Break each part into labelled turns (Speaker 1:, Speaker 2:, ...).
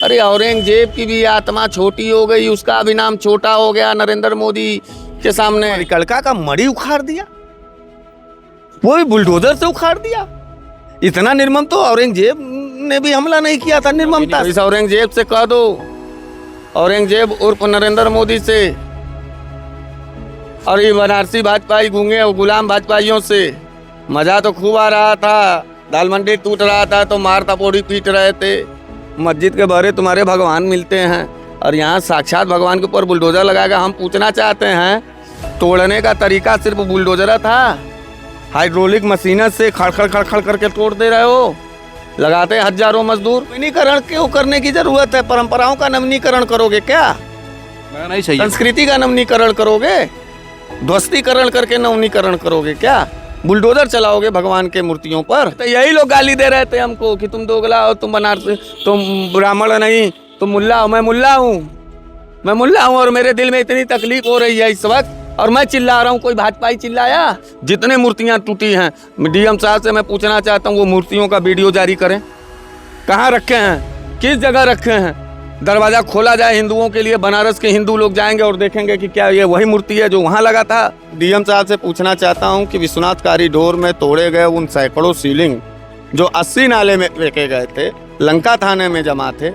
Speaker 1: अरे औरंगजेब की भी आत्मा छोटी हो गई, उसका भी नाम छोटा हो गया नरेंद्र मोदी के सामने।
Speaker 2: मणिकर्णिका का मणि उखाड़ दिया, वो भी बुलडोजर से उखाड़ दिया। इतना निर्मम तो औरंगजेब ने भी हमला नहीं किया था निर्ममता।
Speaker 1: इस औरंगजेब से कह दो, औरंगजेब उर्फ नरेंद्र मोदी से, और ये बनारसी भाजपाई गूंगे और गुलाम भाजपाइयों से मजा तो खूब आ रहा था। दाल मंडी टूट रहा था तो मार तपोड़ी पीट रहे थे। मस्जिद के बहरे तुम्हारे भगवान मिलते हैं और यहाँ साक्षात भगवान के ऊपर बुलडोजर लगाएगा। हम पूछना चाहते हैं, तोड़ने का तरीका सिर्फ बुलडोजर था? हाइड्रोलिक मशीन से खड़खड़ खड़खड़ करके तोड़ दे रहे हो? लगाते हजारों मजदूर। नवीनीकरण क्यों करने की जरूरत है? परंपराओं का नवीनीकरण करोगे क्या?
Speaker 2: नहीं चाहिए।
Speaker 1: संस्कृति का नवीनीकरण करोगे? ध्वस्तीकरण करके नवीनीकरण करोगे क्या? बुलडोजर चलाओगे भगवान के मूर्तियों पर? तो यही लोग गाली दे रहे थे हमको कि तुम दोगला हो, तुम बनारसी, तुम ब्राह्मण नहीं, तुम मुल्ला हो। मैं मुल्ला हूँ, मैं मुल्ला हूँ और मेरे दिल में इतनी तकलीफ हो रही है इस वक्त और मैं चिल्ला रहा हूँ। कोई भाजपाई चिल्लाया? जितने मूर्तियाँ टूटी हैं, डीएम साहब से मैं पूछना चाहता हूँ, वो मूर्तियों का वीडियो जारी करें। कहाँ रखे हैं, किस जगह रखे हैं? दरवाजा खोला जाए हिंदुओं के लिए, बनारस के हिंदू लोग जाएंगे और देखेंगे कि क्या ये वही मूर्ति है जो वहाँ लगा था। डीएम साहब से पूछना चाहता हूँ कि विश्वनाथ कॉरिडोर में तोड़े गए उन सैकड़ों शिवलिंग जो 80 नाले में फेंके गए थे, लंका थाने में जमा थे,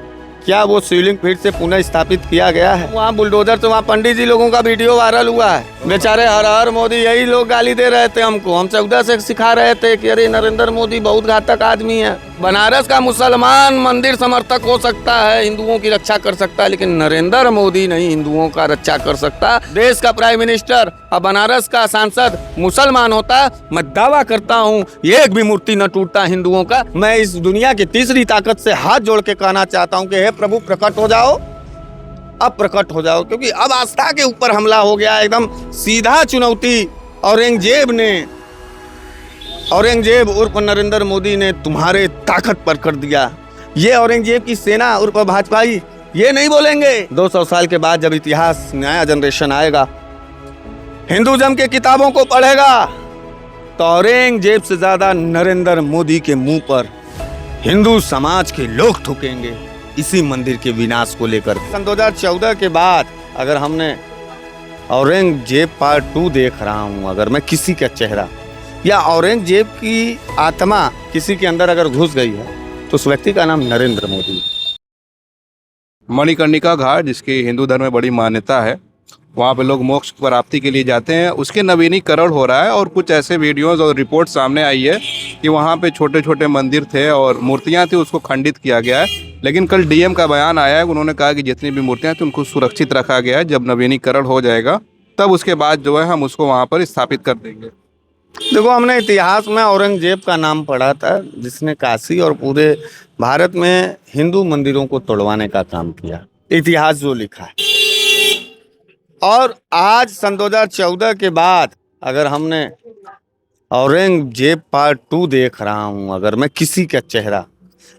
Speaker 1: क्या वो शिवलिंग फिर से पुनः स्थापित किया गया है? वहाँ बुलडोजर से वहाँ पंडित जी लोगों का वीडियो वायरल हुआ है। बेचारे हर हर मोदी, यही लोग गाली दे रहे थे हमको। हम 14 से सिखा रहे थे कि अरे नरेंद्र मोदी बहुत घातक आदमी है। बनारस का मुसलमान मंदिर समर्थक हो सकता है, हिंदुओं की रक्षा कर सकता है, लेकिन नरेंद्र मोदी नहीं हिंदुओं का रक्षा कर सकता। देश का प्राइम मिनिस्टर और बनारस का सांसद मुसलमान होता, मैं दावा करता हूँ एक भी मूर्ति न टूटता हिंदुओं का। मैं इस दुनिया की तीसरी ताकत से हाथ जोड़ के कहना चाहता हूँ कि हे प्रभु प्रकट हो जाओ, अब प्रकट हो जाओ, क्योंकि अब आस्था के ऊपर हमला हो गया। एकदम सीधा चुनौती औरंगजेब ने, औरंगजेब उर्फ नरेंद्र मोदी ने तुम्हारे ताकत पर कर दिया। ये औरंगजेब की सेना उर्फ भाजपाई ये नहीं बोलेंगे। 200 साल के बाद जब इतिहास नया जनरेशन आएगा, हिंदुज़म के किताबों को पढ़ेगा, तो औरंगजेब से ज्यादा नरेंद्र मोदी के मुंह पर हिंदू समाज के लोग थूकेंगे इसी मंदिर के विनाश को लेकर। सन 2014 के बाद अगर हमने औरंगजेब पार्ट 2 देख रहा हूं, अगर मैं किसी का चेहरा या औरंगजेब की आत्मा किसी के अंदर अगर घुस गई है तो उस व्यक्ति का नाम नरेंद्र मोदी।
Speaker 3: मणिकर्णिका घाट, जिसकी हिंदू धर्म में बड़ी मान्यता है, वहाँ पे लोग मोक्ष प्राप्ति के लिए जाते हैं, उसके नवीनीकरण हो रहा है। और कुछ ऐसे वीडियोस और रिपोर्ट सामने आई है कि वहाँ पे छोटे छोटे मंदिर थे और मूर्तियाँ थी, उसको खंडित किया गया है। लेकिन कल डीएम का बयान आया है, उन्होंने कहा कि जितनी भी मूर्तियाँ थी उनको सुरक्षित रखा गया है। जब नवीनीकरण हो जाएगा तब उसके बाद जो है हम उसको वहाँ पर स्थापित कर देंगे।
Speaker 1: देखो, हमने इतिहास में औरंगजेब का नाम पढ़ा था, जिसने काशी और पूरे भारत में हिंदू मंदिरों को तोड़वाने का काम किया, इतिहास जो लिखा है। और आज सन 2014 के बाद अगर हमने औरंगजेब पार्ट 2 देख रहा हूँ, अगर मैं किसी का चेहरा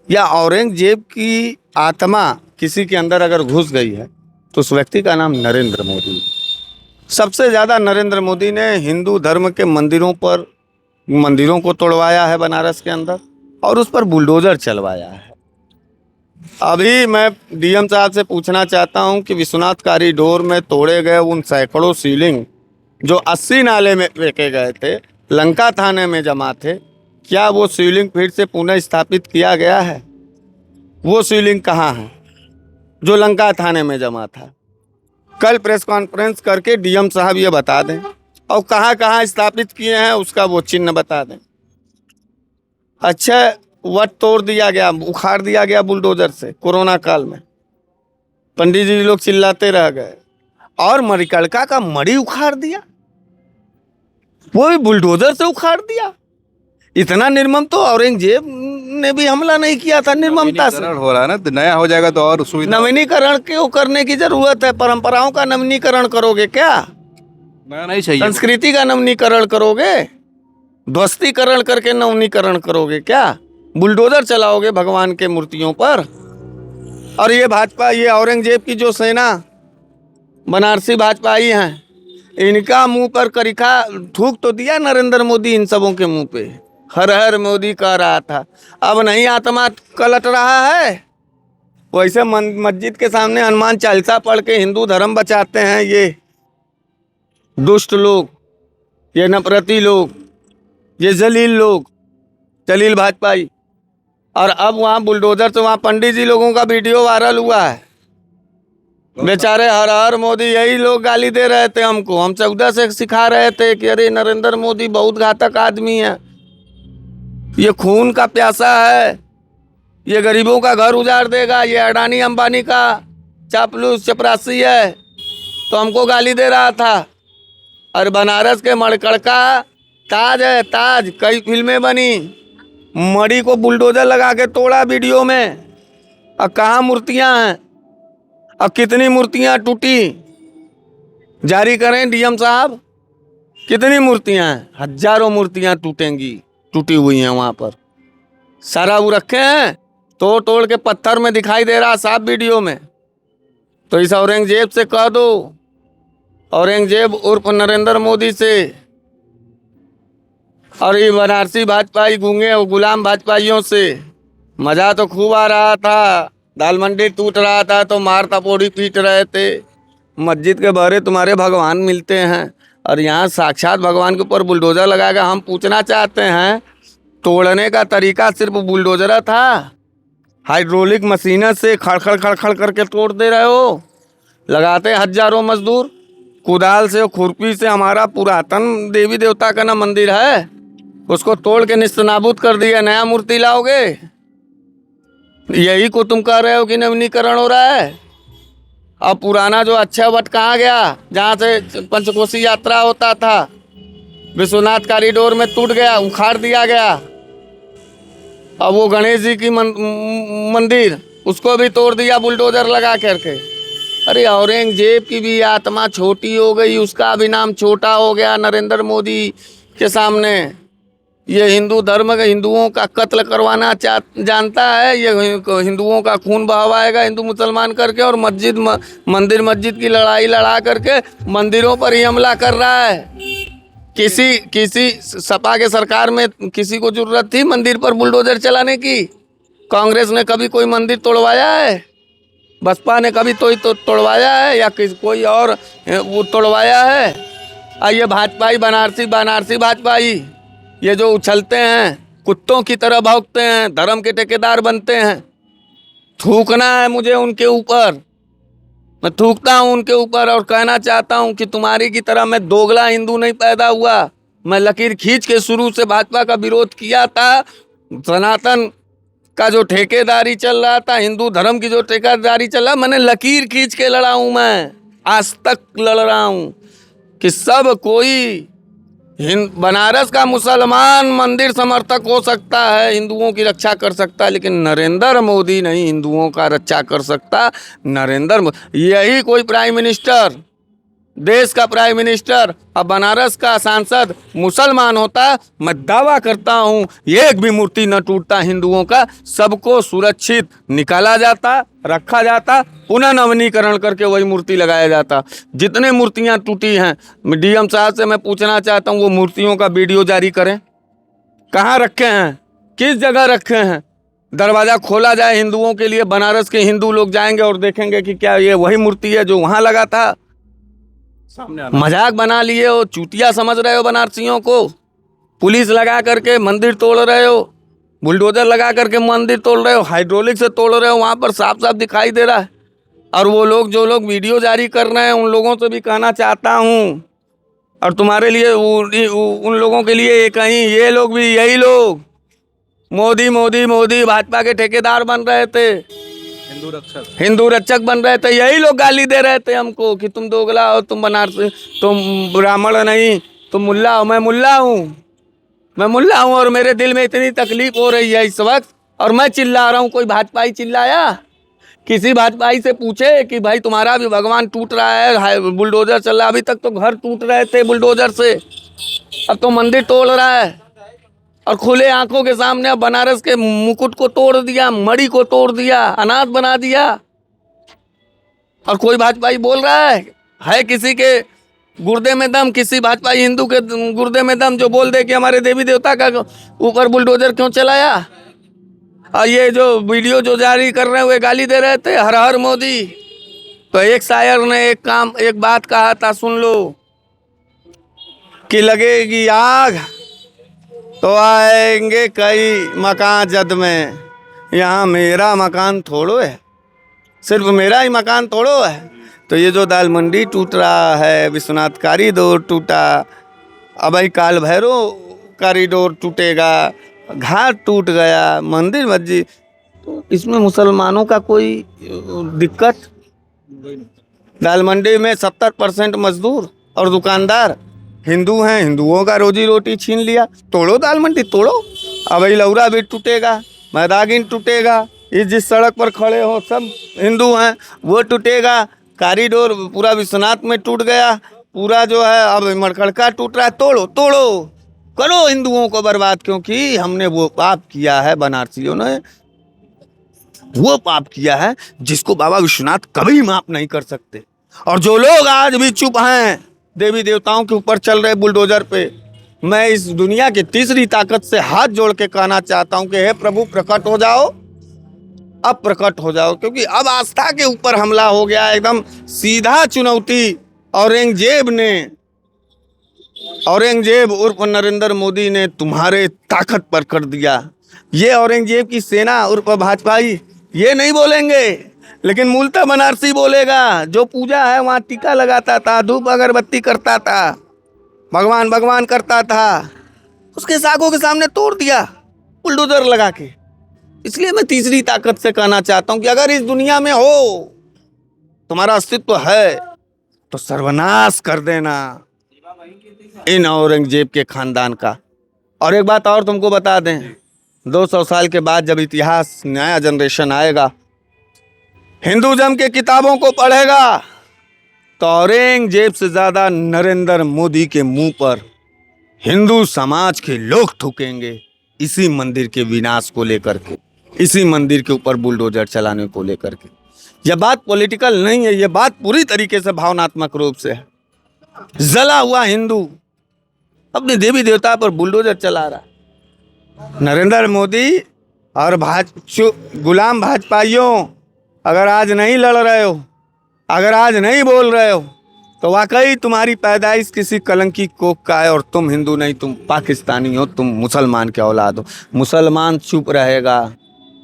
Speaker 1: या औरंगजेब की आत्मा किसी के अंदर अगर घुस गई है तो उस व्यक्ति का नाम नरेंद्र मोदी। सबसे ज़्यादा नरेंद्र मोदी ने हिंदू धर्म के मंदिरों को तोड़वाया है बनारस के अंदर और उस पर बुलडोजर चलवाया है। अभी मैं डीएम साहब से पूछना चाहता हूं कि विश्वनाथ कॉरिडोर में तोड़े गए उन सैकड़ों शिवलिंग जो 80 नाले में फेंके गए थे, लंका थाने में जमा थे, क्या वो शिवलिंग फिर से पुनः स्थापित किया गया है? वो शिवलिंग कहाँ है जो लंका थाने में जमा था? कल प्रेस कॉन्फ्रेंस करके डीएम साहब ये बता दें, और कहाँ कहाँ स्थापित किए हैं उसका वो चिन्ह बता दें। अच्छा, वट तोड़ दिया गया, उखाड़ दिया गया बुलडोजर से कोरोना काल में, पंडित जी लोग चिल्लाते रह गए, और मणिकर्णिका का मणि उखाड़ दिया, वो भी बुलडोजर से उखाड़ दिया। इतना निर्मम तो औरंगजेब ने भी हमला नहीं किया था निर्ममता से।
Speaker 3: हो रहा है ना, नया हो जाएगा तो और सुविधा।
Speaker 1: नवीनीकरण क्यों करने की जरूरत है? परंपराओं का नवीनीकरण करोगे क्या?
Speaker 3: नहीं चाहिए।
Speaker 1: संस्कृति का नवीनीकरण करोगे? ध्वस्तीकरण करके नवीनीकरण करोगे क्या? बुलडोजर चलाओगे भगवान के मूर्तियों पर? और ये भाजपा, ये औरंगजेब की जो सेना बनारसी भाजपाई हैं, इनका मुंह पर करिखा थूक तो दिया नरेंद्र मोदी इन सबों के मुंह पे। हर हर मोदी कह रहा था, अब नहीं आत्मा कलट रहा है, वैसे मस्जिद के सामने हनुमान चालीसा पढ़ के हिंदू धर्म बचाते हैं ये दुष्ट लोग, ये नफरती लोग, ये जलील लोग, जलील भाजपाई। और अब वहाँ बुलडोजर से वहाँ पंडित जी लोगों का वीडियो वायरल हुआ है, बेचारे हर हर मोदी यही लोग गाली दे रहे थे हमको। हम 14 से सिखा रहे थे कि अरे नरेंद्र मोदी बहुत घातक आदमी है, ये खून का प्यासा है, ये गरीबों का घर उजाड़ देगा, ये अडानी अंबानी का चापलूस चपरासी है, तो हमको गाली दे रहा था। और बनारस के मणकड़ का ताज है, ताज, कई फिल्में बनी, मणि को बुलडोजर लगा के तोड़ा वीडियो में। और कहाँ मूर्तियां हैं, अब कितनी मूर्तियां टूटी, जारी करें डीएम साहब, कितनी मूर्तियां हैं, हजारों मूर्तियां टूटेंगी, टूटी हुई हैं वहां पर। सारा वो रखे हैं, तोड़ तोड़ के पत्थर में दिखाई दे रहा साफ वीडियो में। तो इस औरंगजेब से कह दो, औरंगजेब उर्फ नरेंद्र मोदी से, और ये बनारसी भाजपाई गूंगे और गुलाम भाजपाइयों से। मजा तो खूब आ रहा था, दाल मंडी टूट रहा था तो मार तपोड़ी पीट रहे थे। मस्जिद के बहरे तुम्हारे भगवान मिलते हैं, और यहाँ साक्षात भगवान के ऊपर बुलडोजर लगाकर हम पूछना चाहते हैं, तोड़ने का तरीका सिर्फ बुलडोजर था, हाइड्रोलिक मशीनर से खड़खड़ खड़खड़ करके तोड़ दे रहे हो। लगाते हजारों मजदूर कुदाल से और खुरपी से। हमारा पुरातन देवी देवता का ना मंदिर है, उसको तोड़ के निस्तनाबूद कर दिया, नया मूर्ति लाओगे? यही को तुम कह रहे हो कि नवीनीकरण हो रहा है। अब पुराना जो अच्छा वट कहाँ गया, जहाँ से पंचकोशी यात्रा होता था, विश्वनाथ कॉरिडोर में टूट गया, उखाड़ दिया गया। अब वो गणेश जी की मंदिर, उसको भी तोड़ दिया बुलडोजर लगा करके। अरे औरंगजेब की भी आत्मा छोटी हो गई, उसका भी नाम छोटा हो गया नरेंद्र मोदी के सामने। ये हिंदू धर्म के हिंदुओं का कत्ल करवाना जानता है, ये हिंदुओं का खून बहवाएगा हिंदू मुसलमान करके, और मंदिर मस्जिद की लड़ाई लड़ा करके मंदिरों पर ही हमला कर रहा है। किसी सपा के सरकार में किसी को जरूरत थी मंदिर पर बुलडोजर चलाने की? कांग्रेस ने कभी कोई मंदिर तोड़वाया है? बसपा ने कभी तो तोड़वाया है, या कोई और वो तोड़वाया है? ये भाजपाई बनारसी भाजपाई, ये जो उछलते हैं, कुत्तों की तरह भौंकते हैं, धर्म के ठेकेदार बनते हैं। थूकना है मुझे उनके ऊपर, मैं थूकता हूँ उनके ऊपर, और कहना चाहता हूँ कि तुम्हारी की तरह मैं दोगला हिंदू नहीं पैदा हुआ। मैं लकीर खींच के शुरू से भाजपा का विरोध किया था। सनातन का जो ठेकेदारी चल रहा था, हिंदू धर्म की जो ठेकेदारी चल रहा, मैंने लकीर खींच के लड़ा हूँ। मैं आज तक लड़ रहा हूँ कि सब कोई बनारस का मुसलमान मंदिर समर्थक हो सकता है, हिंदुओं की रक्षा कर सकता है, लेकिन नरेंद्र मोदी नहीं हिंदुओं का रक्षा कर सकता। यही कोई प्राइम मिनिस्टर, देश का प्राइम मिनिस्टर और बनारस का सांसद मुसलमान होता, मैं दावा करता हूँ एक भी मूर्ति न टूटता हिंदुओं का। सबको सुरक्षित निकाला जाता, रखा जाता, पुनः नवीनीकरण करके वही मूर्ति लगाया जाता। जितने मूर्तियाँ टूटी हैं, डीएम साहब से मैं पूछना चाहता हूँ, वो मूर्तियों का वीडियो जारी करें। कहाँ रखे हैं, किस जगह रखे हैं? दरवाज़ा खोला जाए हिंदुओं के लिए, बनारस के हिंदू लोग जाएंगे और देखेंगे कि क्या ये वही मूर्ति है जो वहाँ लगा था। मजाक बना लिए हो, चूतिया समझ रहे हो बनारसियों को। पुलिस लगा करके मंदिर तोड़ रहे हो, बुलडोजर लगा करके मंदिर तोड़ रहे हो, हाइड्रोलिक से तोड़ रहे हो, वहाँ पर साफ साफ दिखाई दे रहा है। और वो लोग जो लोग वीडियो जारी कर रहे हैं, उन लोगों से भी कहना चाहता हूँ, और तुम्हारे लिए उन लोगों के लिए ये कहीं, ये लोग भी यही लोग मोदी मोदी मोदी भाजपा के ठेकेदार बन रहे थे, हिंदू रक्षक बन रहे थे। यही लोग गाली दे रहे थे हमको कि तुम दोगला हो, तुम बनारसी, तुम ब्राह्मण नहीं, तुम मुल्ला हो। मैं मुल्ला हूँ और मेरे दिल में इतनी तकलीफ हो रही है इस वक्त, और मैं चिल्ला रहा हूँ। कोई भाजपाई चिल्लाया? किसी भाजपाई से पूछे कि भाई तुम्हारा भी भगवान टूट रहा है, बुलडोजर चल रहा है। अभी तक तो घर टूट रहे थे बुलडोजर से, अब तो मंदिर तोड़ रहा है, और खुले आंखों के सामने अब बनारस के मुकुट को तोड़ दिया, मणि को तोड़ दिया, अनाथ बना दिया। और कोई भाजपाई बोल रहा है किसी के गुर्दे में दम, किसी भाजपाई हिंदू के गुर्दे में दम जो बोल दे कि हमारे देवी देवता का ऊपर बुलडोजर क्यों चलाया?
Speaker 2: और ये जो वीडियो जो जारी कर रहे हैं वे गाली दे रहे थे हर हर मोदी। तो एक शायर ने एक बात कहा था, सुन लो, कि लगेगी आग तो आएंगे कई मकान जद में, यहाँ मेरा मकान थोड़ो है, सिर्फ मेरा ही मकान थोड़ो है। तो ये जो दाल मंडी टूट रहा है, विश्वनाथ कॉरिडोर टूटा, अब भाई काल भैरव कॉरिडोर टूटेगा, घाट टूट गया, मंदिर मस्जिद, तो इसमें मुसलमानों का कोई दिक्कत? दाल मंडी में 70% मजदूर और दुकानदार हिंदू हैं, हिंदुओं का रोजी रोटी छीन लिया। तोड़ो दाल मंडी, तोड़ो। अब भाई लौरा भी टूटेगा, मैदागिन टूटेगा, ये जिस सड़क पर खड़े हो सब हिंदू हैं, वो टूटेगा। कॉरिडोर पूरा विश्वनाथ में टूट गया, पूरा जो है अब मरकड़का टूट रहा है। तोड़ो तोड़ो, करो हिंदुओं को बर्बाद, क्योंकि हमने वो पाप किया है, बनारसियों ने वो पाप किया है जिसको बाबा विश्वनाथ कभी माफ नहीं कर सकते। और जो लोग आज भी चुप हैं, देवी देवताओं के ऊपर चल रहे बुलडोजर पे, मैं इस दुनिया की तीसरी ताकत से हाथ जोड़ के कहना चाहता हूं कि हे प्रभु प्रकट हो जाओ, अब प्रकट हो जाओ, क्योंकि अब आस्था के ऊपर हमला हो गया। एकदम सीधा चुनौती औरंगजेब उर्फ नरेंद्र मोदी ने तुम्हारे ताकत पर कर दिया। ये औरंगजेब की सेना उर्फ भाजपाई ये नहीं बोलेंगे, लेकिन मूलतः बनारसी बोलेगा। जो पूजा है वहाँ टीका लगाता था, धूप अगरबत्ती करता था, भगवान भगवान करता था, उसके साखों के सामने तोड़ दिया बुलडोजर लगा के। इसलिए मैं तीसरी ताकत से कहना चाहता हूं कि अगर इस दुनिया में हो, तुम्हारा अस्तित्व है, तो सर्वनाश कर देना इन औरंगजेब के खानदान का। और एक बात और तुमको बता दें, 200 साल के बाद जब इतिहास नया जनरेशन आएगा, हिंदुज़म के किताबों को पढ़ेगा, तो औरंगजेब से ज़्यादा नरेंद्र मोदी के मुंह पर हिंदू समाज के लोग थूकेंगे, इसी मंदिर के विनाश को लेकर के, इसी मंदिर के ऊपर बुलडोजर चलाने को लेकर के। यह बात पॉलिटिकल नहीं है, यह बात पूरी तरीके से भावनात्मक रूप से है। जला हुआ हिंदू अपने देवी देवता पर बुलडोजर चला रहा। नरेंद्र मोदी और गुलाम भाजपाइयों, अगर आज नहीं लड़ रहे हो, अगर आज नहीं बोल रहे हो, तो वाकई तुम्हारी पैदाइश किसी कलंकी कोख का है और तुम हिंदू नहीं, तुम पाकिस्तानी हो, तुम मुसलमान के औलाद हो। मुसलमान चुप रहेगा,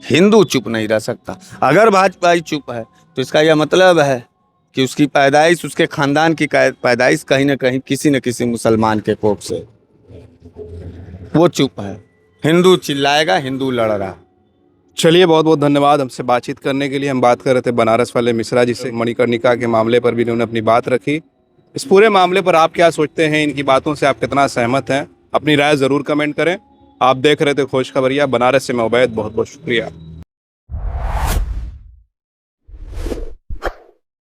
Speaker 2: हिंदू चुप नहीं रह सकता। अगर भाजपाई चुप है तो इसका यह मतलब है कि उसकी पैदाइश, उसके खानदान की पैदाइश कहीं ना कहीं किसी न किसी मुसलमान के कोख से, वो चुप है। हिंदू चिल्लाएगा, हिंदू लड़ रहा।
Speaker 3: चलिए, बहुत बहुत धन्यवाद हमसे बातचीत करने के लिए। हम बात कर रहे थे बनारस वाले मिश्रा जी से, मणिकर्णिका के मामले पर भी उन्होंने अपनी बात रखी। इस पूरे मामले पर आप क्या सोचते हैं, इनकी बातों से आप कितना सहमत हैं? अपनी राय ज़रूर कमेंट करें। आप देख रहे थे खोज खबरिया, बनारस से मैं उबैद, बहुत बहुत शुक्रिया।